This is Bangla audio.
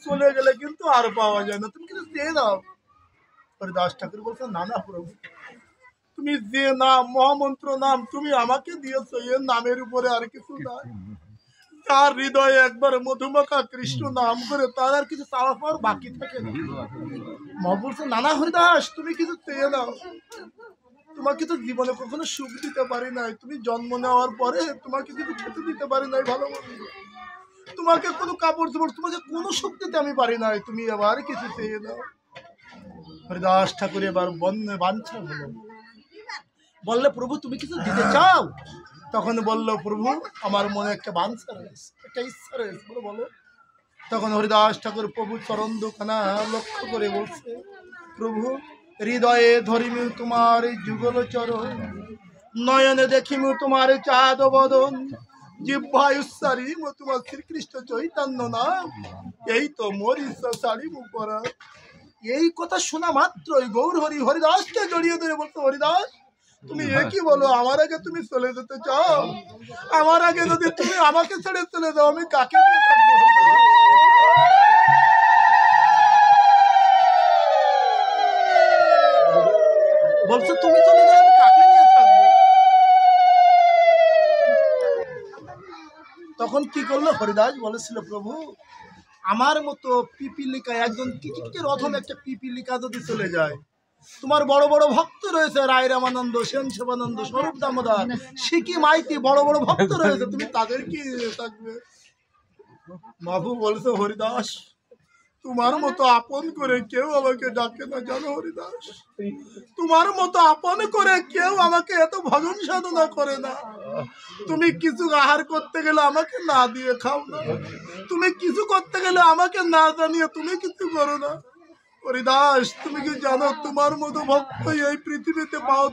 চলে গেলে কিন্তু আর পাওয়া যায় না, তুমি কিছু চেয়ে দাও। হরিদাস ঠাকুর বলছে, না না প্রভু, তুমি যে নাম, মহামন্ত্র নাম তুমি আমাকে দিয়েছো, এর নামের উপরে আর কিছু নাই। তার হৃদয়ে একবার মধুমাখা কৃষ্ণ নাম করে তার আর কিছু চাওয়া পাওয়ার বাকি থাকে না। মা বলছে, নানা হরিদাস, তুমি কিছু চেয়ে দাও। তোমাকে তো জীবনে কখনো সুখ দিতে পারি নাই, তুমি জন্ম নেওয়ার পরে তোমাকে কিছু খেতে দিতে পারি নাই ভালো মন্দ, তোমাকে কোনো কাপড় চোপড়, তোমাকে কোনো সুখ দিতে আমি পারি নাই, তুমি এবার কিছু চেয়ে দাও। হরিদাস ঠাকুর এবার বাঞ্ছা হলো, বললে, প্রভু তুমি কিছু দিতে চাও? তখন বলল, প্রভু আমার মনে একটা বাঞ্ছা রয়েছে, একটা ইচ্ছা রয়েছে, বলো বলো। তখন হরিদাস ঠাকুর প্রভু চরণ দুখানা লক্ষ্য করে বলছে, প্রভু হৃদয়ে ধরিমু তোমার যুগল চরণ, নয়নে দেখিমু তোমার চাঁদ বদন, জিহ্বায় উচ্চারিমু তোমার শ্রীকৃষ্ণ চৈতন্য নাম, এই তো মোর ইচ্ছা ছাড়িমু পরা। এই কথা শোনা মাত্রই গৌর হরি হরিদাসকে জড়িয়ে ধরে বলতো, হরিদাস তুমি একই বলো, আমার আগে তুমি চলে যেতে চাও? আমার আগে যদি তুমি আমাকে ছেড়ে চলে যাও, আমি কাকে নিয়ে থাকবো? বলছো তুমি চলে যাও, আমি কাকে নিয়ে থাকবো? তখন কি করলো হরিদাস বলেছিল, প্রভু আমার মতো পিপিলিকা, একজন কিচিকের অধম একটা পিপিলিকা যদি চলে যায়, তোমার বড় বড় ভক্ত রয়েছে, রায় রামানন্দ, সেন সেবানন্দ, স্বরূপ দামোদর, সিকি মাইতি, বড় বড় ভক্ত রয়েছে, তুমি তাদের কি থাকবে? বাবু বলছে, হরিদাস তোমার মতো আপন করে কেউ আমাকে ডাকে না, জানো হরিদাস, তোমার মতো আপন করে কেউ আমাকে এত ভজন সাধনা করে না। তুমি কিছু আহার করতে গেলে আমাকে না দিয়ে খাও না, তুমি কিছু করতে গেলে আমাকে না জানিয়ে তুমি কিছু করো না। হরিদাস তুমি কি জানো, তোমার মতো ভক্ত এই পৃথিবীতে পাও